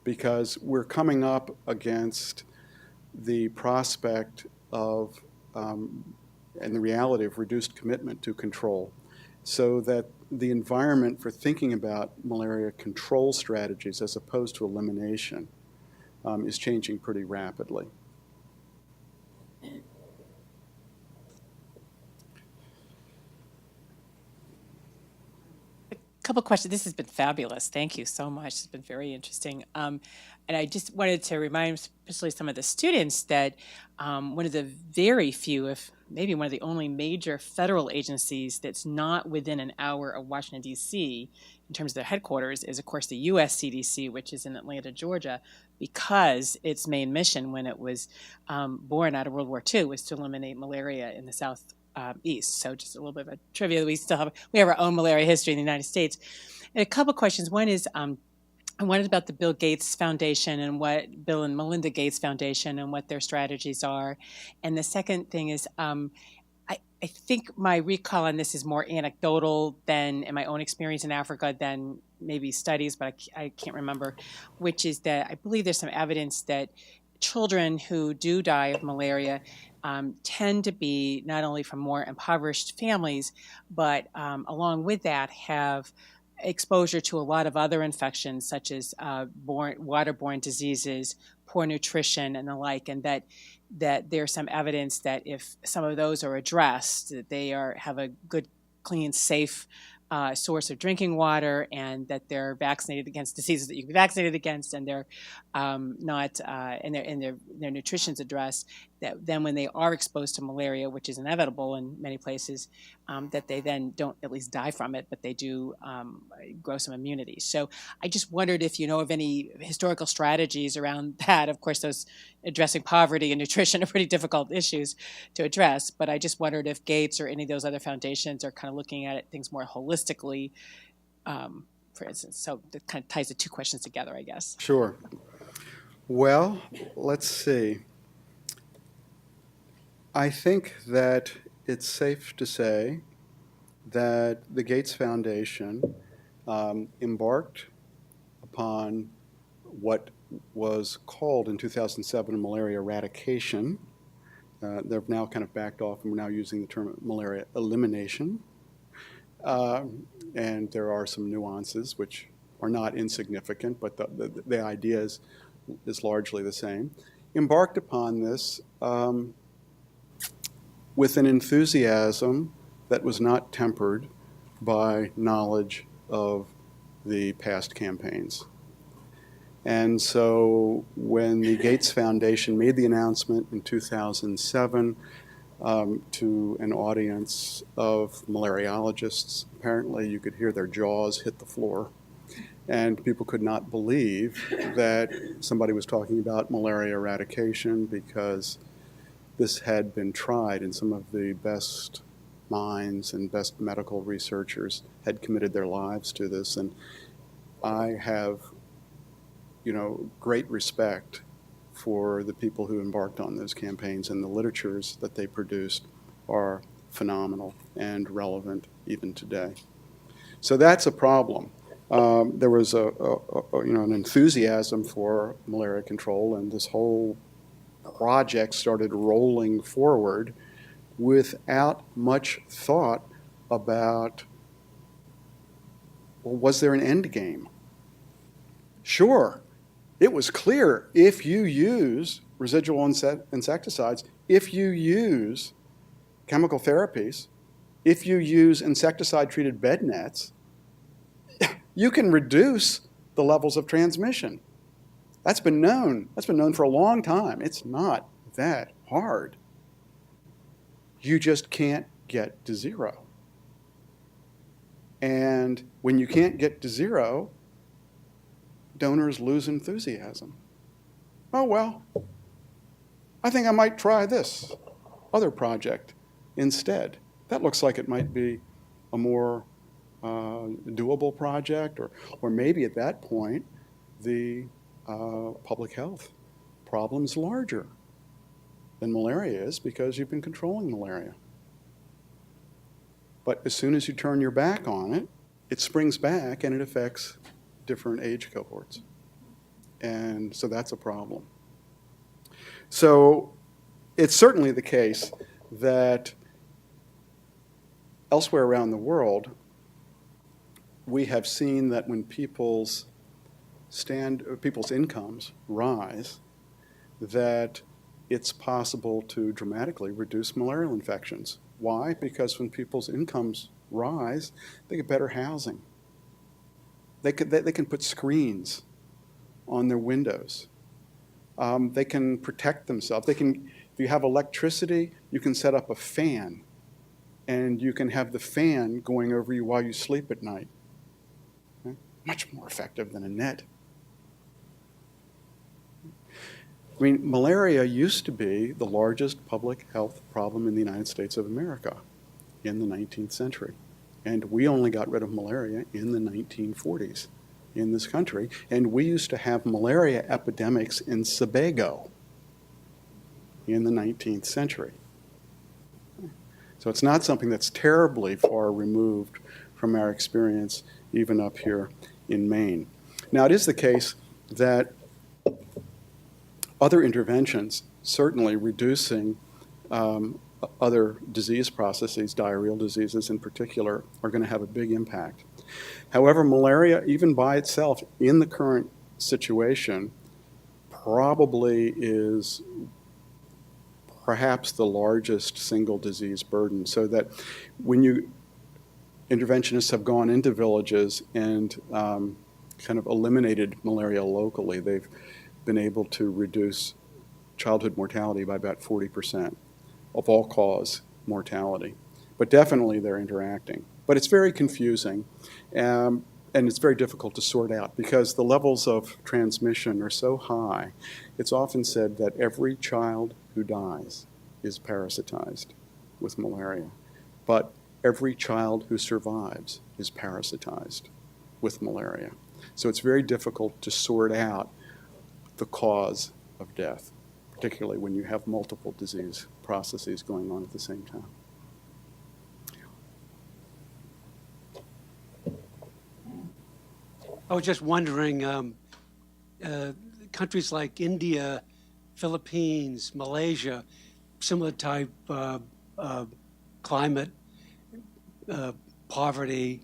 [SPEAKER 2] because we're coming up against the prospect of and the reality of reduced commitment to control, so that the environment for thinking about malaria control strategies as opposed to elimination is changing pretty rapidly.
[SPEAKER 6] Couple questions. This has been fabulous. Thank you so much. It's been very interesting. And I just wanted to remind, especially some of the students, that one of the very few, if maybe one of the only major federal agencies that's not within an hour of Washington, D.C., in terms of their headquarters, is, of course, the U.S. CDC, which is in Atlanta, Georgia, because its main mission when it was born out of World War II was to eliminate malaria in the South East. So just a little bit of a trivia. We have our own malaria history in the United States. And a couple questions. One is I wanted about the Bill Gates Foundation and what Bill and Melinda Gates Foundation and what their strategies are. And the second thing is I think my recall on this is more anecdotal than in my own experience in Africa than maybe studies, but I can't remember, which is that I believe there's some evidence that children who do die of malaria tend to be not only from more impoverished families, but along with that have exposure to a lot of other infections such as waterborne diseases, poor nutrition, and the like, and that there's some evidence that if some of those are addressed, that they have a good, clean, safe source of drinking water, and that they're vaccinated against diseases that you can be vaccinated against, and they're not and their nutrition's addressed. That then when they are exposed to malaria, which is inevitable in many places, that they then don't at least die from it, but they do grow some immunity. So I just wondered if you know of any historical strategies around that. Of course, those addressing poverty and nutrition are pretty difficult issues to address, but I just wondered if Gates or any of those other foundations are kind of looking at things more holistically, for instance. So that kind of ties the two questions together, I guess.
[SPEAKER 2] Sure. Well, let's see. I think that it's safe to say that the Gates Foundation embarked upon what was called in 2007 malaria eradication. They've now kind of backed off, and we're now using the term malaria elimination. And there are some nuances which are not insignificant, but the idea is largely the same. Embarked upon this with an enthusiasm that was not tempered by knowledge of the past campaigns. And so when the Gates Foundation made the announcement in 2007 to an audience of malariologists, apparently you could hear their jaws hit the floor. And people could not believe that somebody was talking about malaria eradication, because this had been tried, and some of the best minds and best medical researchers had committed their lives to this. And I have, great respect for the people who embarked on those campaigns, and the literatures that they produced are phenomenal and relevant even today. So that's a problem. There was an enthusiasm for malaria control, and this whole project started rolling forward without much thought about, well, was there an end game? Sure, it was clear if you use residual insecticides, if you use chemical therapies, if you use insecticide-treated bed nets, you can reduce the levels of transmission. That's been known. That's been known for a long time. It's not that hard. You just can't get to zero. And when you can't get to zero, donors lose enthusiasm. Oh, well, I think I might try this other project instead. That looks like it might be a more doable project, or maybe at that point the public health problem's larger than malaria is because you've been controlling malaria. But as soon as you turn your back on it, it springs back and it affects different age cohorts. And so that's a problem. So it's certainly the case that elsewhere around the world, we have seen that when people's incomes rise, that it's possible to dramatically reduce malarial infections. Why? Because when people's incomes rise, they get better housing. They can put screens on their windows. They can protect themselves. If you have electricity, you can set up a fan, and you can have the fan going over you while you sleep at night. Okay? Much more effective than a net. I mean, malaria used to be the largest public health problem in the United States of America in the 19th century. And we only got rid of malaria in the 1940s in this country. And we used to have malaria epidemics in Sebago in the 19th century. So it's not something that's terribly far removed from our experience even up here in Maine. Now, it is the case that other interventions, certainly reducing other disease processes, diarrheal diseases in particular, are going to have a big impact. However, malaria, even by itself, in the current situation, probably is perhaps the largest single disease burden, so that when interventionists have gone into villages and kind of eliminated malaria locally, they've been able to reduce childhood mortality by about 40% of all-cause mortality. But definitely they're interacting. But it's very confusing, and it's very difficult to sort out because the levels of transmission are so high. It's often said that every child who dies is parasitized with malaria, but every child who survives is parasitized with malaria. So it's very difficult to sort out the cause of death, particularly when you have multiple disease processes going on at the same time.
[SPEAKER 7] I was just wondering, countries like India, Philippines, Malaysia, similar type climate, poverty,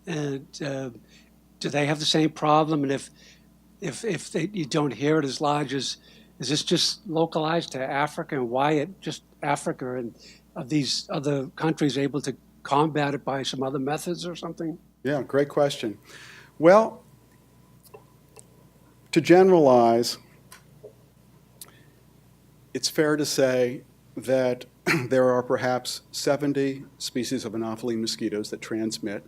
[SPEAKER 7] and do they have the same problem? And if you don't hear it as large as, is this just localized to Africa, and why it just Africa, and are these other countries able to combat it by some other methods or something?
[SPEAKER 2] Yeah, great question. Well, to generalize, it's fair to say that there are perhaps 70 species of Anopheline mosquitoes that transmit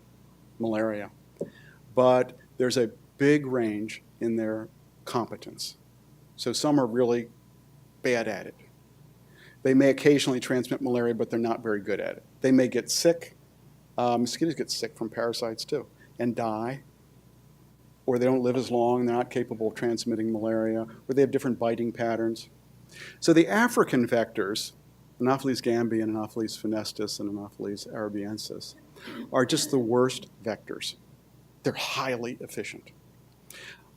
[SPEAKER 2] malaria, but there's a big range in their competence. So some are really bad at it. They may occasionally transmit malaria, but they're not very good at it. They may get sick. Mosquitoes get sick from parasites too and die, or they don't live as long, they're not capable of transmitting malaria, or they have different biting patterns. So the African vectors, Anopheles gambiae, Anopheles funestus, and Anopheles arabiensis, are just the worst vectors. They're highly efficient.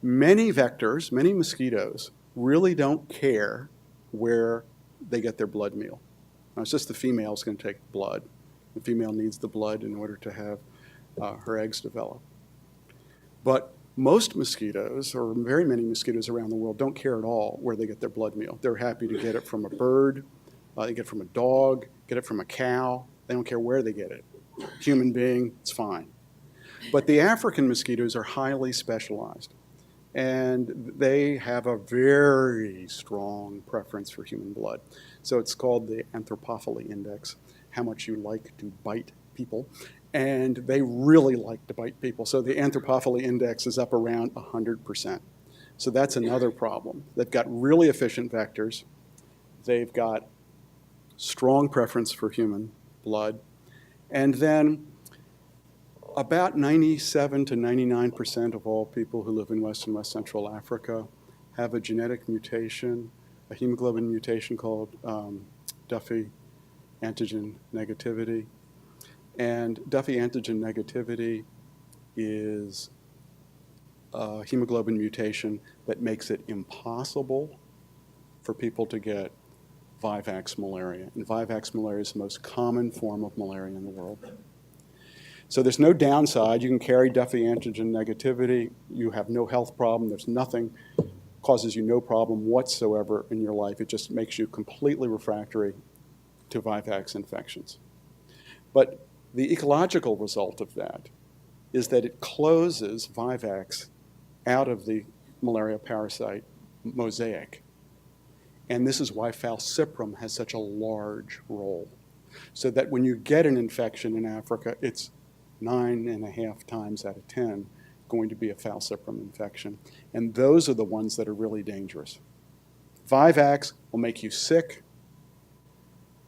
[SPEAKER 2] Many vectors, many mosquitoes, really don't care where they get their blood meal. Now, it's just the female is going to take blood. The female needs the blood in order to have her eggs develop. But most mosquitoes, or very many mosquitoes around the world, don't care at all where they get their blood meal. They're happy to get it from a bird, they get it from a dog, get it from a cow. They don't care where they get it. Human being, it's fine. But the African mosquitoes are highly specialized, and they have a very strong preference for human blood. So it's called the anthropophily index, how much you like to bite people. And they really like to bite people. So the anthropophily index is up around 100%. So that's another problem. They've got really efficient vectors. They've got strong preference for human blood. And then about 97 to 99% of all people who live in West and West Central Africa have a genetic mutation, a hemoglobin mutation called Duffy antigen negativity. And Duffy antigen negativity is a hemoglobin mutation that makes it impossible for people to get Vivax malaria. And Vivax malaria is the most common form of malaria in the world. So there's no downside. You can carry Duffy antigen negativity. You have no health problem. There's nothing, causes you no problem whatsoever in your life. It just makes you completely refractory to Vivax infections. But the ecological result of that is that it closes Vivax out of the malaria parasite mosaic. And this is why falciparum has such a large role. So that when you get an infection in Africa, it's 9.5 times out of 10 going to be a falciparum infection. And those are the ones that are really dangerous. Vivax will make you sick.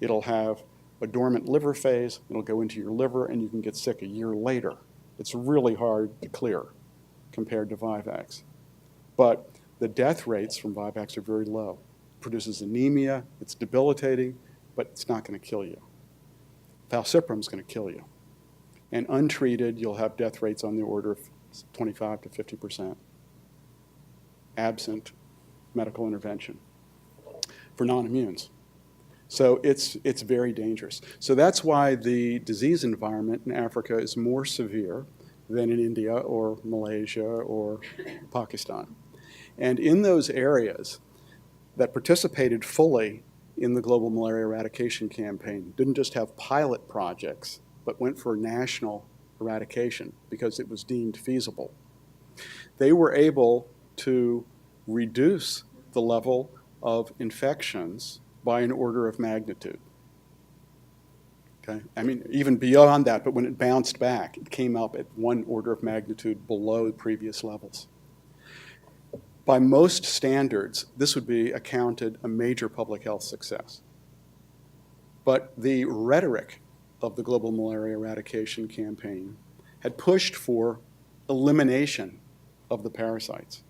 [SPEAKER 2] It'll have a dormant liver phase. It'll go into your liver, and you can get sick a year later. It's really hard to clear compared to Vivax. But the death rates from Vivax are very low. It produces anemia. It's debilitating, but it's not going to kill you. Falciparum is going to kill you. And untreated, you'll have death rates on the order of 25 to 50%, absent medical intervention for non-immunes. So it's very dangerous. So that's why the disease environment in Africa is more severe than in India or Malaysia or Pakistan. And in those areas that participated fully in the global malaria eradication campaign, didn't just have pilot projects, but went for national eradication because it was deemed feasible. They were able to reduce the level of infections by an order of magnitude. Okay? I mean, even beyond that, but when it bounced back, it came up at one order of magnitude below previous levels. By most standards, this would be accounted a major public health success. But the rhetoric of the global malaria eradication campaign had pushed for elimination of the parasites,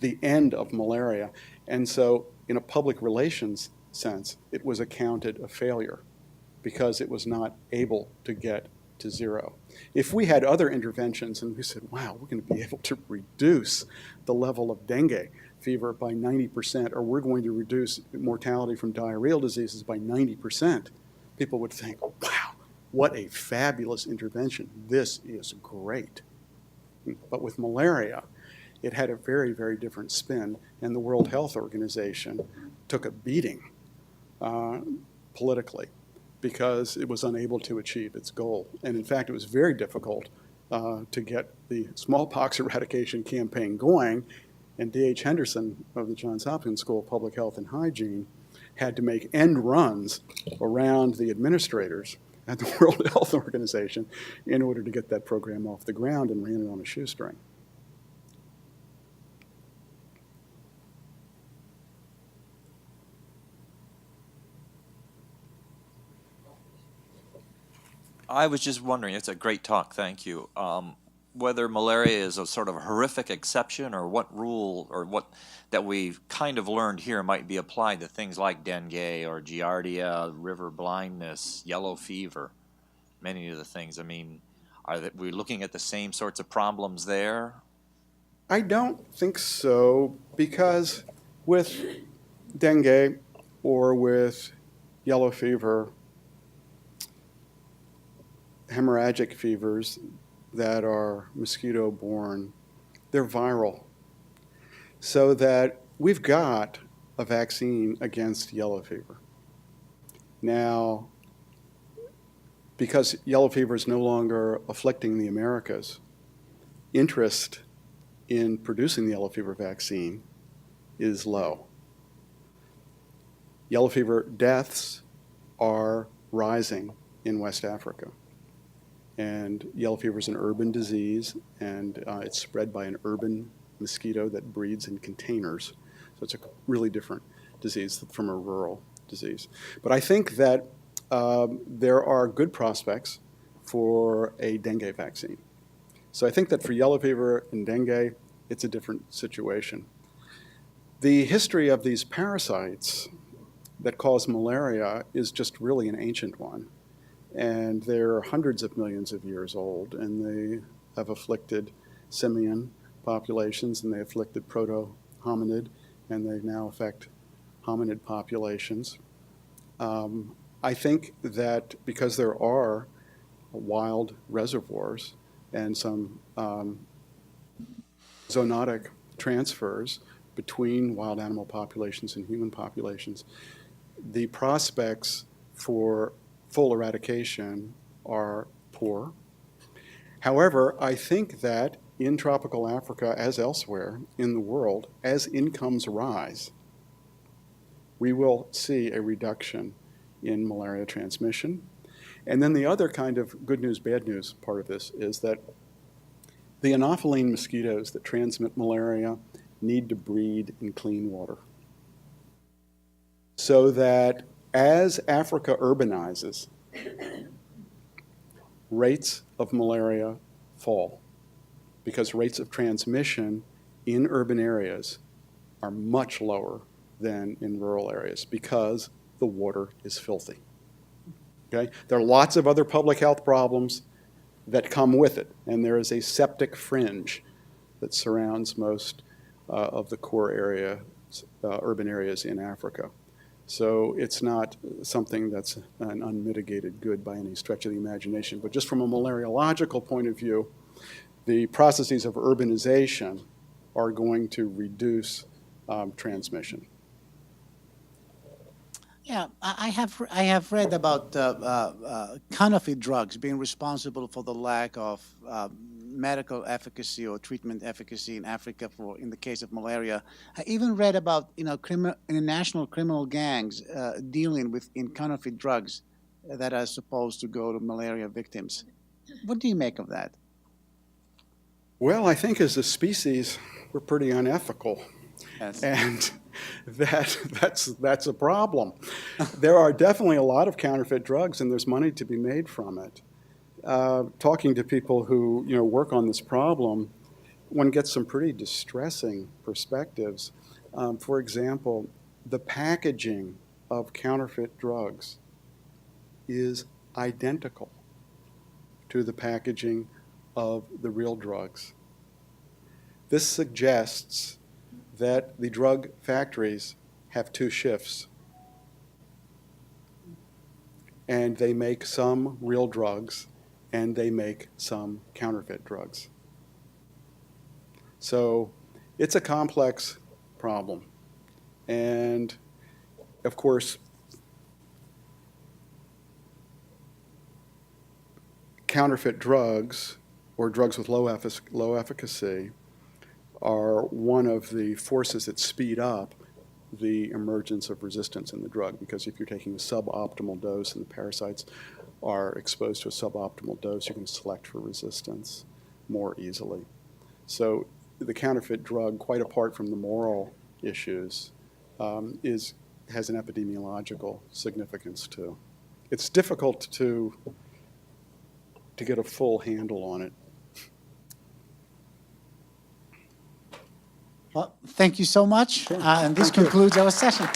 [SPEAKER 2] the end of malaria. And so in a public relations sense, it was accounted a failure because it was not able to get to zero. If we had other interventions and we said, wow, we're going to be able to reduce the level of dengue fever by 90%, or we're going to reduce mortality from diarrheal diseases by 90%, people would think, wow, what a fabulous intervention. This is great. But with malaria, it had a very, very different spin, and the World Health Organization took a beating politically because it was unable to achieve its goal. And in fact, it was very difficult to get the smallpox eradication campaign going, and D.H. Henderson of the Johns Hopkins School of Public Health and Hygiene had to make end runs around the administrators at the World Health Organization in order to get that program off the ground, and ran it on a shoestring.
[SPEAKER 8] I was just wondering, it's a great talk, thank you, whether malaria is a sort of horrific exception, or what rule or what that we've kind of learned here might be applied to things like dengue or giardia, river blindness, yellow fever. many of the things. I mean, we looking at the same sorts of problems there?
[SPEAKER 2] I don't think so, because with dengue or with yellow fever, hemorrhagic fevers that are mosquito-borne, they're viral. So that we've got a vaccine against yellow fever. Now, because yellow fever is no longer afflicting the Americas, interest in producing the yellow fever vaccine is low. Yellow fever deaths are rising in West Africa. And yellow fever is an urban disease, and it's spread by an urban mosquito that breeds in containers. So it's a really different disease from a rural disease. But I think that there are good prospects for a dengue vaccine. So I think that for yellow fever and dengue, it's a different situation. The history of these parasites that cause malaria is just really an ancient one. And they're hundreds of millions of years old, and they have afflicted simian populations, and they afflicted proto-hominid, and they now affect hominid populations. I think that because there are wild reservoirs and some zoonotic transfers between wild animal populations and human populations, the prospects for full eradication are poor. However, I think that in tropical Africa, as elsewhere in the world, as incomes rise, we will see a reduction in malaria transmission. And then the other kind of good news, bad news part of this is that the Anopheline mosquitoes that transmit malaria need to breed in clean water. So that as Africa urbanizes, rates of malaria fall because rates of transmission in urban areas are much lower than in rural areas because the water is filthy. Okay? There are lots of other public health problems that come with it, and there is a septic fringe that surrounds most of the core urban areas in Africa. So it's not something that's an unmitigated good by any stretch of the imagination. But just from a malariological point of view, the processes of urbanization are going to reduce transmission.
[SPEAKER 1] Yeah, I have read about counterfeit drugs being responsible for the lack of medical efficacy or treatment efficacy in Africa in the case of malaria. I even read about international criminal gangs dealing with counterfeit drugs that are supposed to go to malaria victims. What do you make of that?
[SPEAKER 2] Well, I think as a species, we're pretty unethical.
[SPEAKER 1] Yes.
[SPEAKER 2] And that's a problem. There are definitely a lot of counterfeit drugs, and there's money to be made from it. Talking to people who work on this problem, one gets some pretty distressing perspectives. For example, the packaging of counterfeit drugs is identical to the packaging of the real drugs. This suggests that the drug factories have two shifts, and they make some real drugs and they make some counterfeit drugs. So it's a complex problem. And of course, counterfeit drugs or drugs with low efficacy are one of the forces that speed up the emergence of resistance in the drug, because if you're taking a suboptimal dose and the parasites are exposed to a suboptimal dose, you can select for resistance more easily. So the counterfeit drug, quite apart from the moral issues, has an epidemiological significance too. It's difficult to get a full handle on it.
[SPEAKER 1] Well, thank you so much. And this concludes our session.